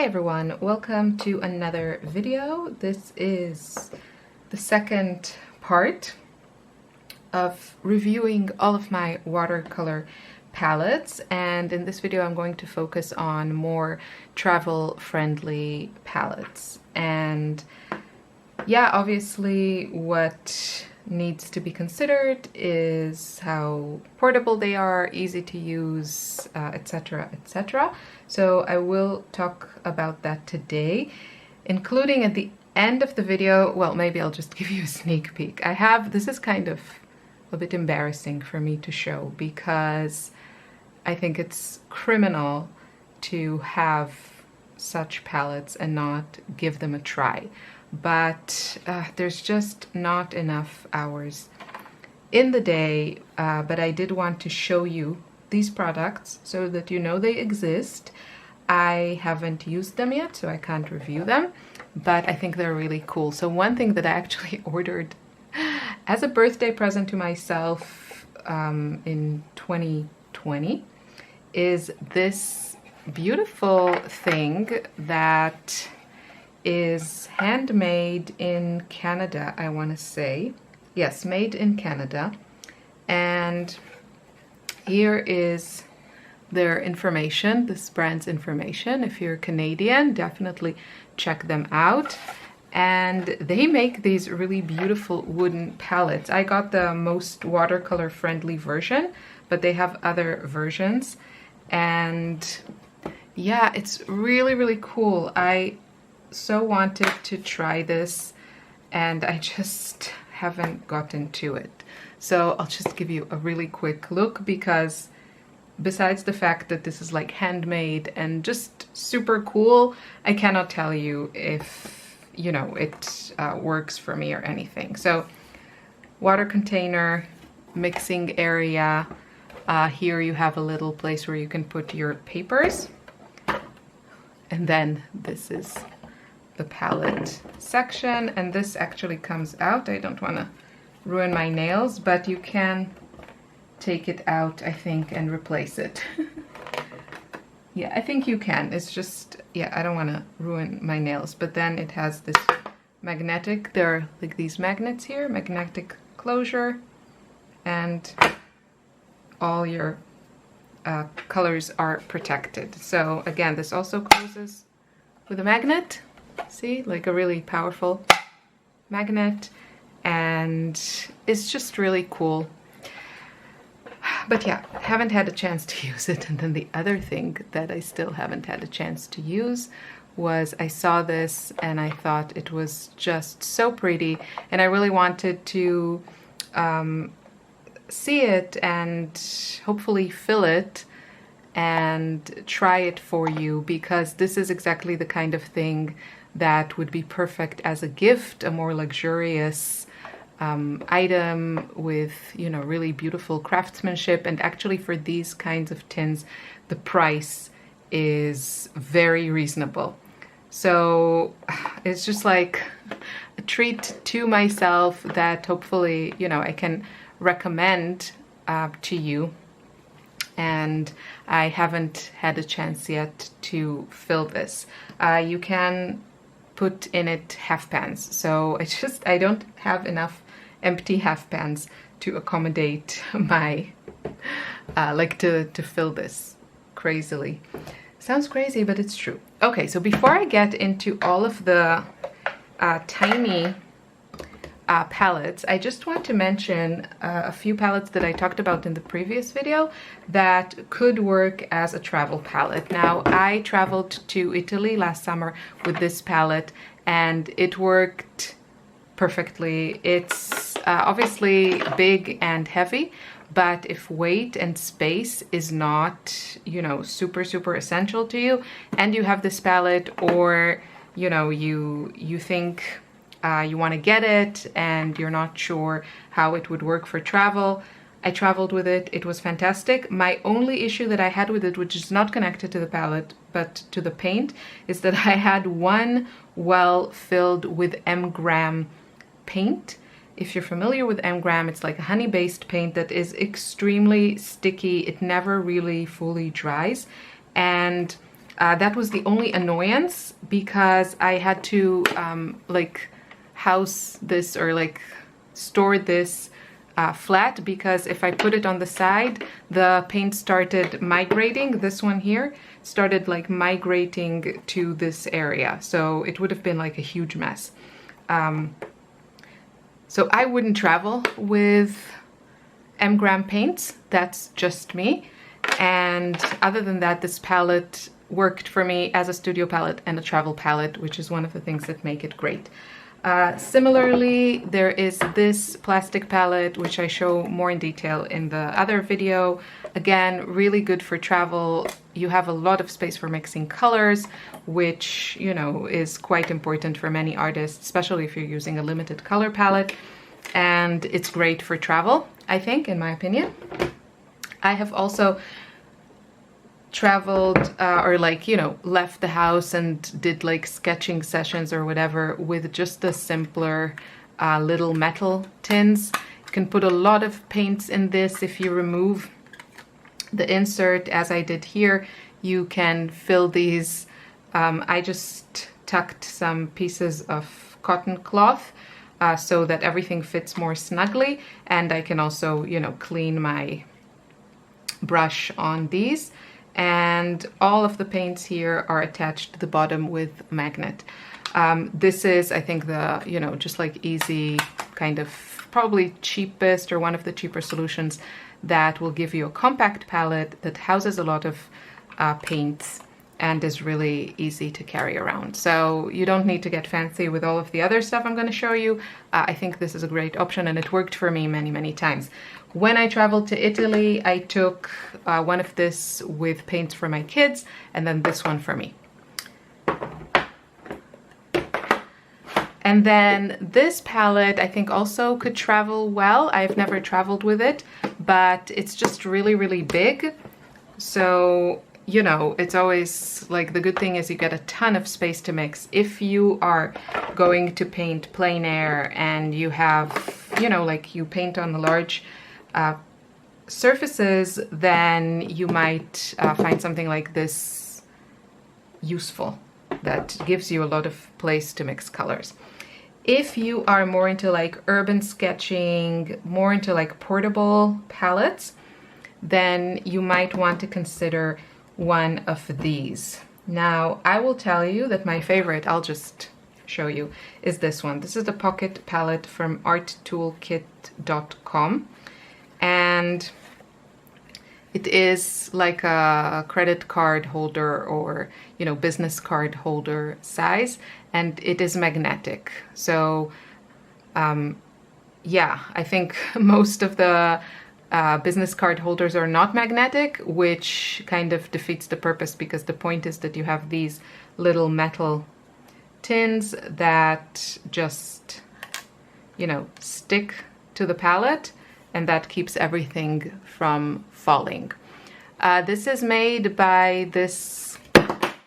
Hey everyone, welcome to another video. This is the second part of reviewing all of my watercolor palettes, and in this video I'm going to focus on more travel-friendly palettes. And yeah, obviously what needs to be considered is how portable they are, easy to use, etc, etc. So I will talk about that today, including at the end of the video. Well, maybe I'll just give you a sneak peek. This is kind of a bit embarrassing for me to show because I think it's criminal to have such palettes and not give them a try. But there's just not enough hours in the day, but I did want to show you these products so that you know they exist. I haven't used them yet, so I can't review them, but I think they're really cool. So one thing that I actually ordered as a birthday present to myself in 2020 is this beautiful thing that is handmade in Canada, I want to say. Yes, made in Canada. And here is their information, this brand's information. If you're Canadian, definitely check them out. And they make these really beautiful wooden palettes. I got the most watercolor friendly version, but they have other versions. And yeah, it's really, really cool. I so wanted to try this and I just haven't gotten to it. So I'll just give you a really quick look, because besides the fact that this is like handmade and just super cool, I cannot tell you if, you know, it works for me or anything. So water container, mixing area. Here you have a little place where you can put your papers. And then this is the palette section, and this actually comes out. I don't want to ruin my nails, but you can take it out, I think, and replace it. Yeah, I think you can. It's just, yeah, I don't want to ruin my nails. But then it has this magnetic, there are like these magnets here, magnetic closure, and all your colors are protected. So again, this also closes with a magnet. See, like a really powerful magnet, and it's just really cool. But yeah, haven't had a chance to use it. And then the other thing that I still haven't had a chance to use was I saw this and I thought it was just so pretty, and I really wanted to see it and hopefully fill it and try it for you, because this is exactly the kind of thing that would be perfect as a gift, a more luxurious item with, you know, really beautiful craftsmanship. And actually for these kinds of tins, the price is very reasonable. So it's just like a treat to myself that hopefully, you know, I can recommend to you. And I haven't had a chance yet to fill this. You can put in it half pans. So I don't have enough empty half pans to accommodate my, to fill this crazily. Sounds crazy, but it's true. Okay, so before I get into all of the tiny palettes, I just want to mention a few palettes that I talked about in the previous video that could work as a travel palette. Now, I traveled to Italy last summer with this palette and it worked perfectly. It's obviously big and heavy, but if weight and space is not, you know, super essential to you, and you have this palette, or, you know, you think you want to get it and you're not sure how it would work for travel, I traveled with it. It was fantastic. My only issue that I had with it, which is not connected to the palette but to the paint, is that I had one well filled with M-gram paint. If you're familiar with M-gram, it's like a honey-based paint that is extremely sticky. It never really fully dries, and That was the only annoyance, because I had to like house this, or like store this flat, because if I put it on the side, the paint started migrating. This one here started like migrating to this area, so it would have been like a huge mess. So I wouldn't travel with M-gram paints, that's just me. And other than that, this palette worked for me as a studio palette and a travel palette, which is one of the things that make it great. Similarly, there is this plastic palette, which I show more in detail in the other video. Again, really good for travel. You have a lot of space for mixing colors, which, you know, is quite important for many artists, especially if you're using a limited color palette. And it's great for travel, I think, in my opinion. I have also traveled or like, you know, left the house and did like sketching sessions or whatever with just the simpler little metal tins. You can put a lot of paints in this. If you remove the insert, as I did here, you can fill these. I just tucked some pieces of cotton cloth so that everything fits more snugly, and I can also, you know, clean my brush on these. And all of the paints here are attached to the bottom with magnet. This is, I think, the, you know, just like easy, kind of probably cheapest or one of the cheaper solutions that will give you a compact palette that houses a lot of paints and is really easy to carry around. So you don't need to get fancy with all of the other stuff I'm going to show you. I think this is a great option, and it worked for me many, many times. When I traveled to Italy, I took one of this with paints for my kids, and then this one for me. And then this palette, I think, also could travel well. I've never traveled with it, but it's just really, really big. So, you know, it's always like, the good thing is you get a ton of space to mix. If you are going to paint plein air and you have, you know, like you paint on the large surfaces, then you might find something like this useful, that gives you a lot of place to mix colors. If you are more into like urban sketching, more into like portable palettes, then you might want to consider one of these. Now, I will tell you that my favorite, I'll just show you, is this one. This is the pocket palette from arttoolkit.com, and it is like a credit card holder or, you know, business card holder size, and it is magnetic. So yeah, I think most of the business card holders are not magnetic, which kind of defeats the purpose, because the point is that you have these little metal tins that just, you know, stick to the palette, and that keeps everything from falling. This is made by this,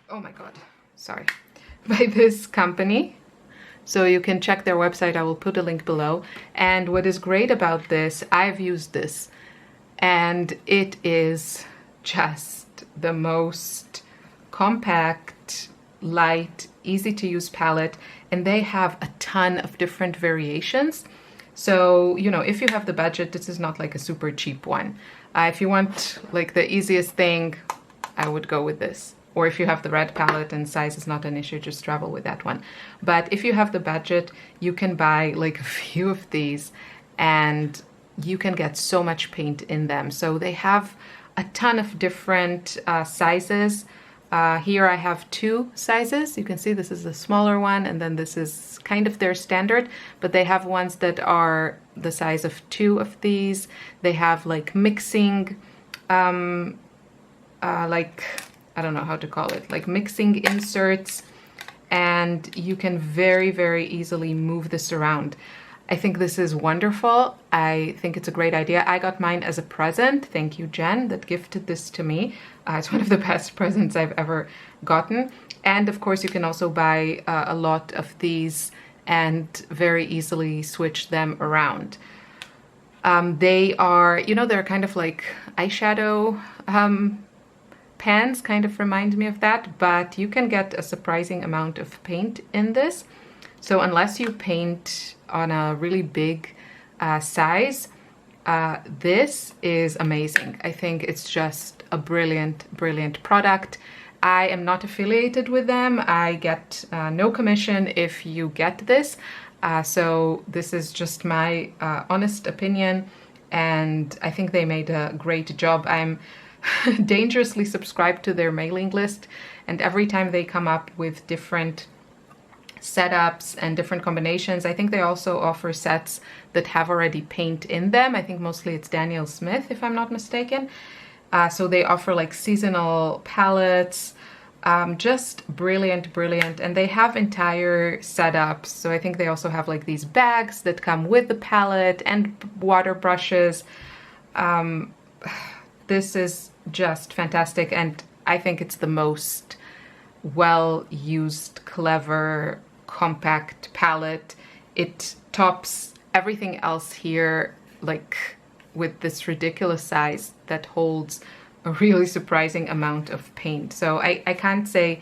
oh my god, sorry, by this company. So you can check their website, I will put a link below. And what is great about this, I've used this, and it is just the most compact, light, easy to use palette, and they have a ton of different variations. So, you know, if you have the budget, this is not like a super cheap one. If you want like the easiest thing, I would go with this. Or if you have the red palette and size is not an issue, just travel with that one. But if you have the budget, you can buy like a few of these and you can get so much paint in them. So they have a ton of different sizes. Here I have two sizes. You can see this is the smaller one, and then this is kind of their standard, but they have ones that are the size of two of these. They have like mixing, like, I don't know how to call it, like mixing inserts, and you can very, very easily move this around. I think this is wonderful. I think it's a great idea. I got mine as a present. Thank you, Jen, that gifted this to me. It's one of the best presents I've ever gotten. And of course, you can also buy a lot of these and very easily switch them around. They are, you know, they're kind of like eyeshadow pans kind of remind me of that, but you can get a surprising amount of paint in this. So unless you paint on a really big size, this is amazing. I think it's just a brilliant, brilliant product. I am not affiliated with them. I get no commission if you get this. So this is just my honest opinion, and I think they made a great job. I'm dangerously subscribed to their mailing list, and every time they come up with different setups and different combinations, I think they also offer sets that have already paint in them. I think mostly it's Daniel Smith, if I'm not mistaken. So they offer like seasonal palettes. Just brilliant, brilliant. And they have entire setups. So I think they also have like these bags that come with the palette and water brushes. This is just fantastic. And I think it's the most well-used, clever, compact palette. It tops everything else here, like with this ridiculous size that holds a really surprising amount of paint. So I can't say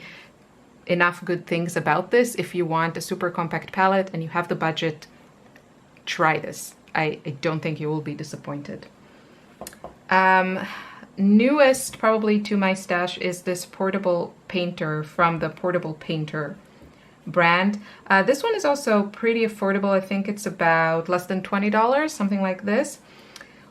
enough good things about this. If you want a super compact palette and you have the budget, try this. I don't think you will be disappointed. Newest probably to my stash is this portable painter from the Portable Painter brand. This one is also pretty affordable. I think it's about less than $20, something like this.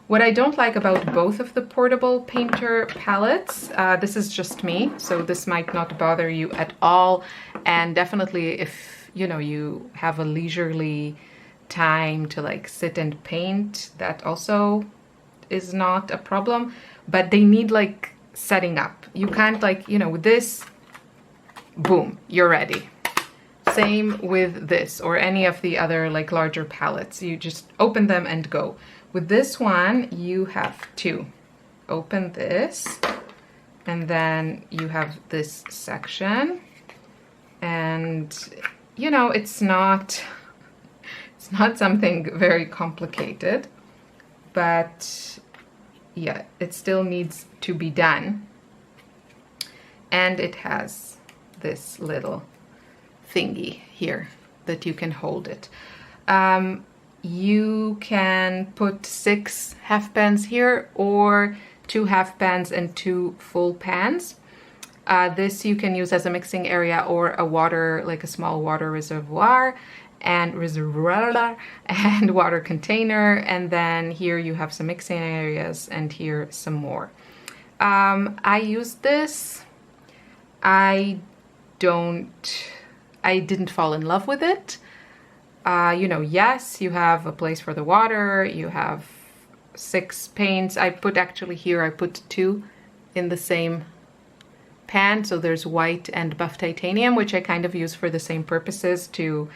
What I don't like about both of the Portable Painter palettes, this is just me, so this might not bother you at all. And definitely if, you know, you have a leisurely time to like sit and paint, that also is not a problem. But they need like setting up. You can't like, you know, with this, boom, you're ready. Same with this or any of the other like larger palettes. You just open them and go. With this one, you have to open this, and then you have this section, and you know, it's not something very complicated, but yeah, it still needs to be done. And it has this little thingy here that you can hold it. You can put 6 half pans here or 2 half pans and 2 full pans. This you can use as a mixing area or a water, like a small water reservoir and water container. And then here you have some mixing areas and here some more. I used this. I didn't fall in love with it. You know, yes, you have a place for the water, you have 6 paints. I put 2 in the same pan. So there's white and buff titanium, which I kind of use for the same purposes. To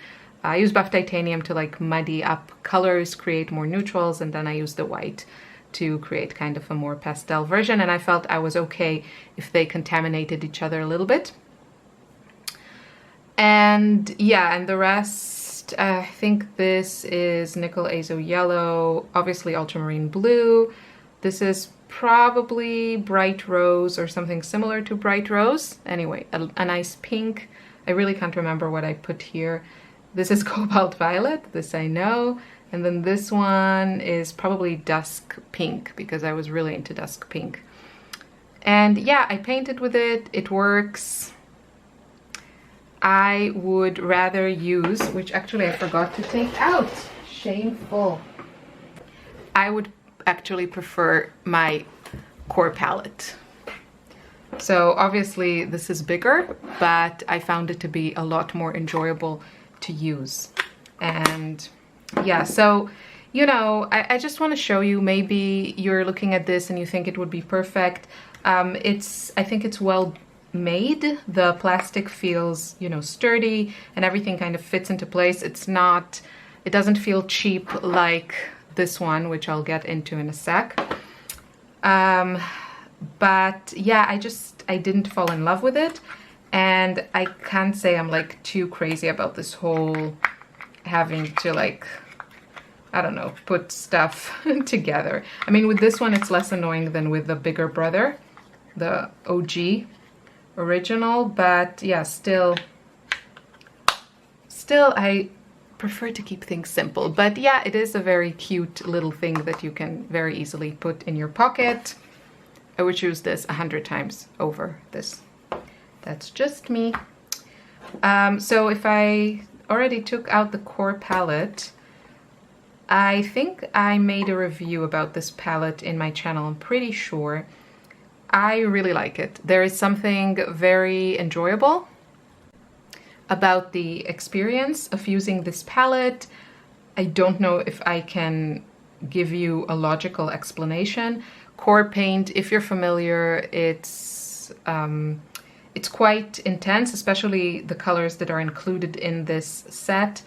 use buff titanium to like muddy up colors, create more neutrals, and then I use the white to create kind of a more pastel version. And I felt I was okay if they contaminated each other a little bit. And yeah, and the rest, I think this is nickel azo yellow, obviously ultramarine blue. This is probably bright rose or something similar to bright rose. Anyway, a nice pink. I really can't remember what I put here. This is cobalt violet, this I know. And then this one is probably dusk pink, because I was really into dusk pink. And yeah, I painted with it, it works. I would rather use, which actually I forgot to take out, shameful. I would actually prefer my core palette. So obviously this is bigger, but I found it to be a lot more enjoyable to use. And yeah, so, you know, I just want to show you, maybe you're looking at this and you think it would be perfect. I think it's well made. The plastic feels, you know, sturdy and everything kind of fits into place. It doesn't feel cheap like this one, which I'll get into in a sec. But yeah, I didn't fall in love with it. And I can't say I'm like too crazy about this whole having to like, I don't know, put stuff together. I mean, with this one, it's less annoying than with the bigger brother. the OG original, but yeah, still I prefer to keep things simple. But yeah, it is a very cute little thing that you can very easily put in your pocket. I would choose this 100 times over this. That's just me. So if I already took out the core palette, I think I made a review about this palette in my channel, I'm pretty sure. I really like it. There is something very enjoyable about the experience of using this palette. I don't know if I can give you a logical explanation. Core paint, if you're familiar, it's quite intense, especially the colors that are included in this set.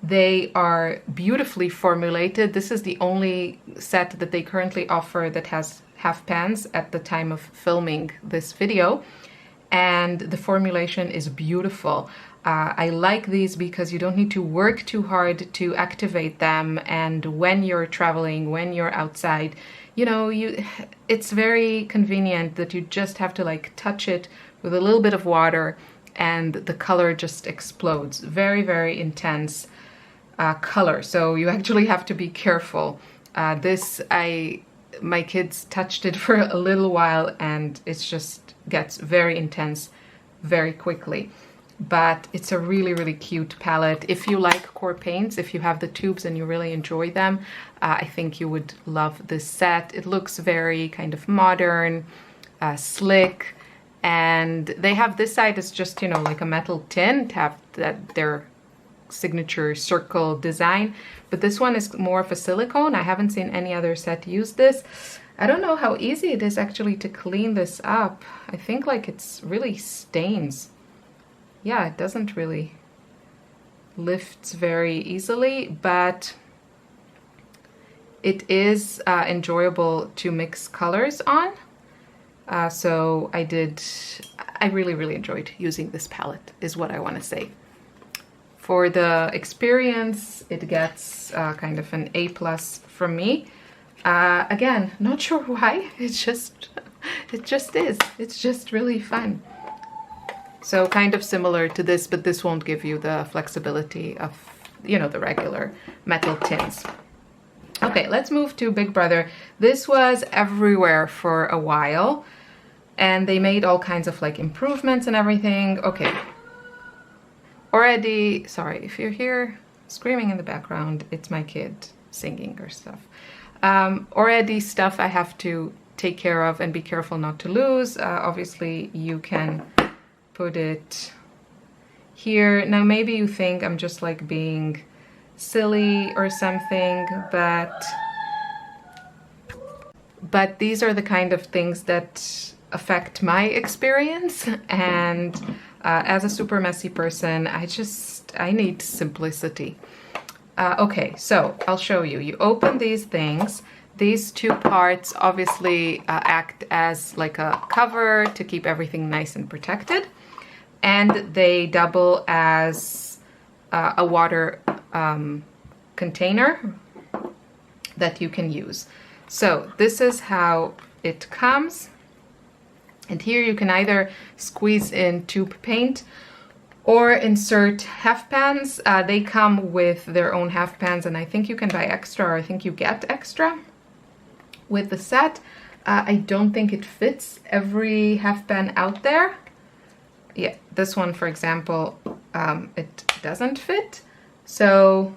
They are beautifully formulated. This is the only set that they currently offer that has half pans at the time of filming this video, and the formulation is beautiful. I like these because you don't need to work too hard to activate them, and when you're traveling, when you're outside, you know, it's very convenient that you just have to like touch it with a little bit of water and the color just explodes. Very, very intense color, so you actually have to be careful. My kids touched it for a little while and it just gets very intense very quickly. But it's a really, really cute palette. If you like core paints, if you have the tubes and you really enjoy them, I think you would love this set. It looks very kind of modern, slick, and they have this side is just, you know, like a metal tin to have their signature circle design, but this one is more of a silicone. I haven't seen any other set use this. I don't know how easy it is actually to clean this up. I think like it's really stains. Yeah, it doesn't really lifts very easily, but it is enjoyable to mix colors on. So I really, really enjoyed using this palette, is what I want to say. For the experience, it gets kind of an A+ from me. Again, not sure why, it just is. It's just really fun. So kind of similar to this, but this won't give you the flexibility of, you know, the regular metal tins. Okay, let's move to Big Brother. This was everywhere for a while, and they made all kinds of like improvements and everything. Okay. Already, sorry if you're here screaming in the background, it's my kid singing or stuff. Already stuff I have to take care of and be careful not to lose. Obviously you can put it here. Now maybe you think I'm just like being silly or something, but these are the kind of things that affect my experience, and as a super messy person, I need simplicity. Okay, so I'll show you. You open these things. These two parts obviously act as like a cover to keep everything nice and protected, and they double as a water container that you can use. So this is how it comes. And here you can either squeeze in tube paint or insert half pans. They come with their own half pans, and I think you can buy extra, or I think you get extra with the set. I don't think it fits every half pan out there. Yeah, this one, for example, it doesn't fit. So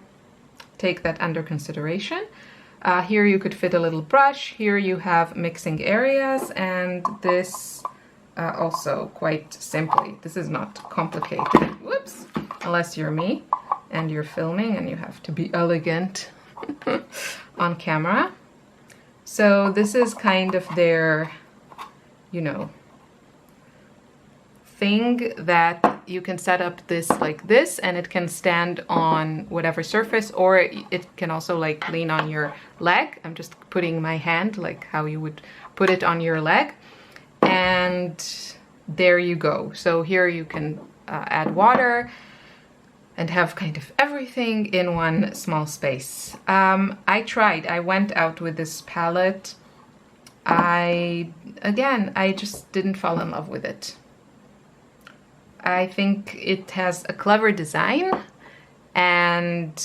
take that under consideration. Here you could fit a little brush. Here you have mixing areas, and this also quite simply. This is not complicated. Whoops! Unless you're me and you're filming and you have to be elegant on camera. So this is kind of their, you know, thing that you can set up this like this, and it can stand on whatever surface, or it can also like lean on your leg. I'm just putting my hand like how you would put it on your leg, and there you go. So here you can add water and have kind of everything in one small space. I went out with this palette I just didn't fall in love with it. I think it has a clever design, and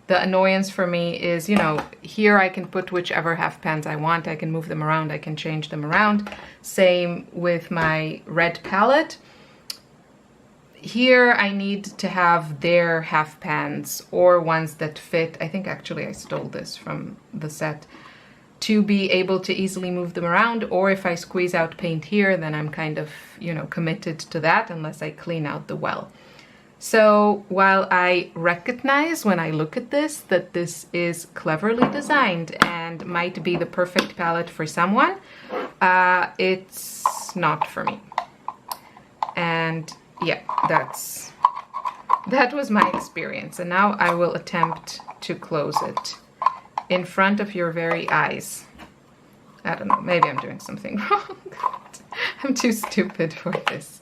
the annoyance for me is, you know, here I can put whichever half pans I want. I can move them around, I can change them around. Same with my red palette. Here I need to have their half pans or ones that fit. I think actually I stole this from the set, to be able to easily move them around, or if I squeeze out paint here, then I'm kind of, you know, committed to that unless I clean out the well. So while I recognize when I look at this that this is cleverly designed and might be the perfect palette for someone, it's not for me. And yeah, that was my experience. And now I will attempt to close it in front of your very eyes. I don't know, maybe I'm doing something wrong. I'm too stupid for this.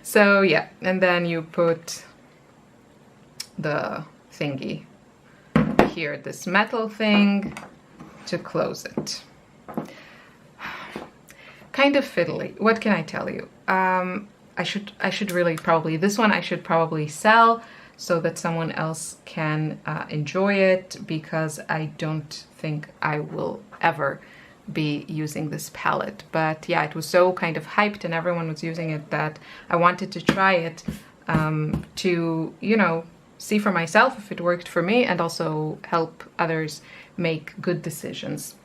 So yeah, and then you put the thingy here, this metal thing, to close it. Kind of fiddly, what can I tell you? I should really probably, this one I should probably sell so that someone else can enjoy it, because I don't think I will ever be using this palette. But yeah, it was so kind of hyped and everyone was using it that I wanted to try it to, you know, see for myself if it worked for me and also help others make good decisions.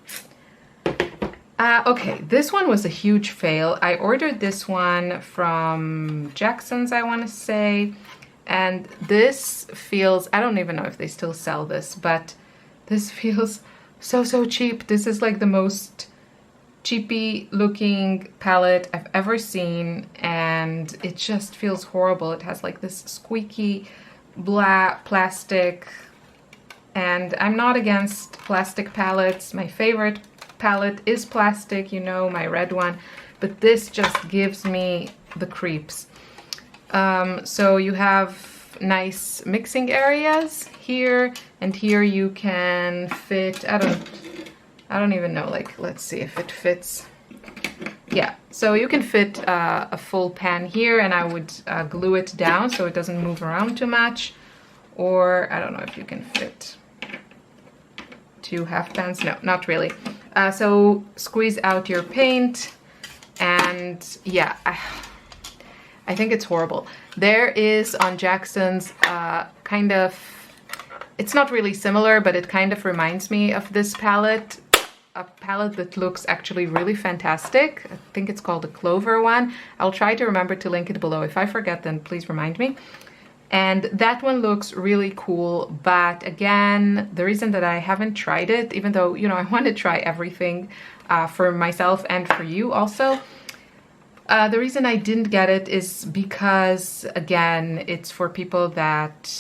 Okay, this one was a huge fail. I ordered this one from Jackson's, I want to say, and this feels, I don't even know if they still sell this, but this feels so cheap. This is like the most cheapy looking palette I've ever seen, and it just feels horrible. It has like this squeaky black plastic, and I'm not against plastic palettes. My favorite palette is plastic, you know, my red one, but this just gives me the creeps. So you have nice mixing areas here, and here you can fit, I don't even know, like, let's see if it fits. Yeah, so you can fit a full pan here, and I would glue it down so it doesn't move around too much. Or I don't know if you can fit 2 half pans. No, not really. So squeeze out your paint, and yeah, I think it's horrible. There is on Jackson's kind of, it's not really similar, but it kind of reminds me of this palette. A palette that looks actually really fantastic. I think it's called the Clover one. I'll try to remember to link it below. If I forget, then please remind me. And that one looks really cool, but again, the reason that I haven't tried it, even though, you know, I want to try everything for myself and for you also, the reason I didn't get it is because, again, it's for people that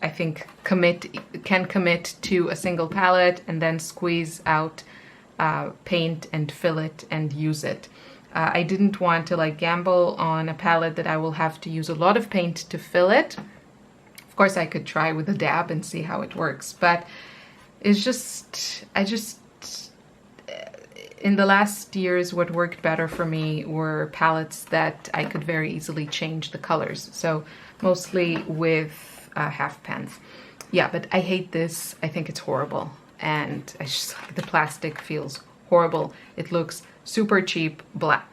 I think can commit to a single palette and then squeeze out paint and fill it and use it. I didn't want to like gamble on a palette that I will have to use a lot of paint to fill it. Of course, I could try with a dab and see how it works, but it's just, in the last years, what worked better for me were palettes that I could very easily change the colors. So mostly with half pans. Yeah, but I hate this. I think it's horrible. And I just, like, the plastic feels horrible. It looks super cheap, black.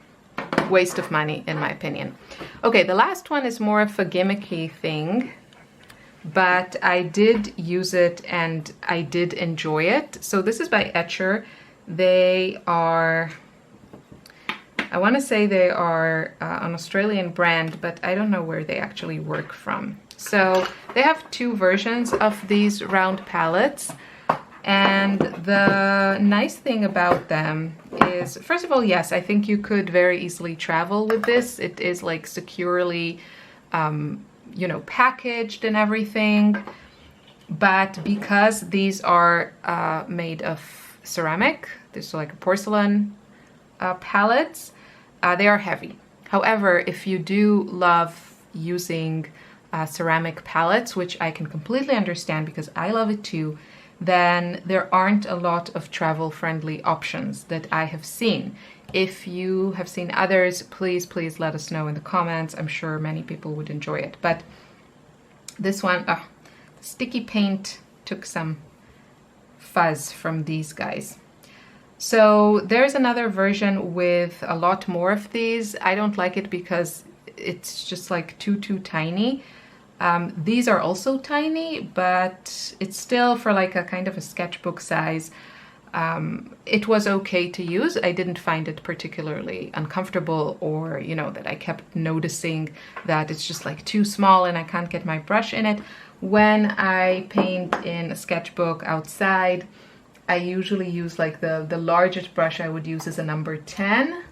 Waste of money, in my opinion. Okay, the last one is more of a gimmicky thing, but I did use it and I did enjoy it. So this is by Etcher. They are, I want to say they are an Australian brand, but I don't know where they actually work from. So they have 2 versions of these round palettes. And the nice thing about them is, first of all, yes, I think you could very easily travel with this. It is like securely, you know, packaged and everything. But because these are made of ceramic, this is like a porcelain palettes, they are heavy. However, if you do love using ceramic palettes, which I can completely understand because I love it too, then there aren't a lot of travel-friendly options that I have seen. If you have seen others, please let us know in the comments. I'm sure many people would enjoy it. But this one, sticky paint took some fuzz from these guys. So there's another version with a lot more of these. I don't like it because it's just like too tiny. These are also tiny, but it's still for like a kind of a sketchbook size. It was okay to use. I didn't find it particularly uncomfortable, or, you know, that I kept noticing that it's just like too small and I can't get my brush in it. When I paint in a sketchbook outside, I usually use like the largest brush I would use is a number 10.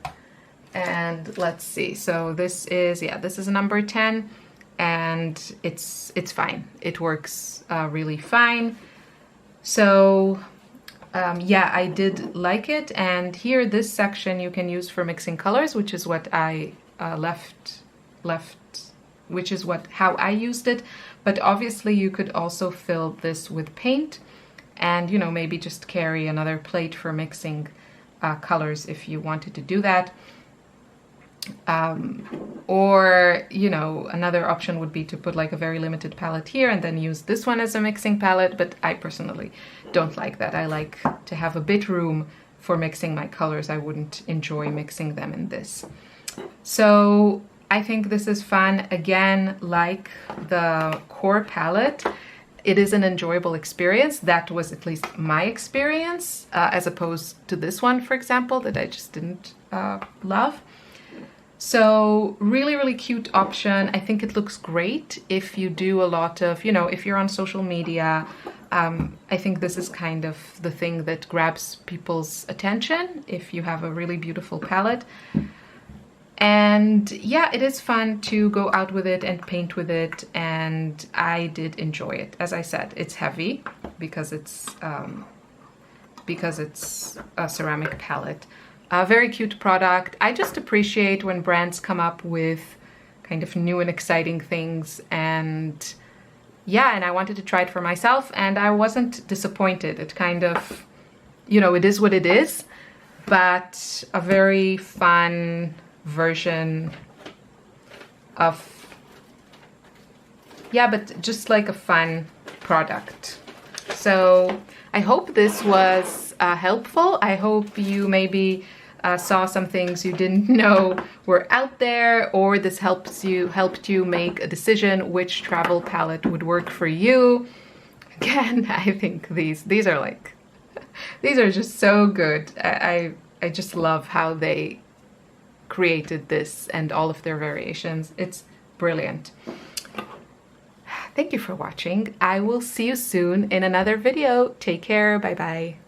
And let's see, so this is a number 10, and it's fine. It works really fine. So yeah, I did like it. And here, this section you can use for mixing colors, which is what I how I used it. But obviously you could also fill this with paint, and, you know, maybe just carry another plate for mixing colors if you wanted to do that. Or, you know, another option would be to put like a very limited palette here and then use this one as a mixing palette, but I personally don't like that. I like to have a bit room for mixing my colors. I wouldn't enjoy mixing them in this. So I think this is fun. Again, like the core palette, it is an enjoyable experience. That was at least my experience, as opposed to this one, for example, that I just didn't love. So really cute option. I think it looks great if you do a lot of, you know, if you're on social media. I think this is kind of the thing that grabs people's attention if you have a really beautiful palette. And yeah, it is fun to go out with it and paint with it, and I did enjoy it. As I said, it's heavy because it's a ceramic palette. A very cute product. I just appreciate when brands come up with kind of new and exciting things, and yeah, and I wanted to try it for myself, and I wasn't disappointed. It kind of, you know, it is what it is, but a very fun version of, yeah, but just like a fun product. So I hope this was helpful. I hope you maybe saw some things you didn't know were out there, or this helped you make a decision which travel palette would work for you. Again, I think these are like, these are just so good. I just love how they created this and all of their variations. It's brilliant. Thank you for watching. I will see you soon in another video. Take care. Bye bye.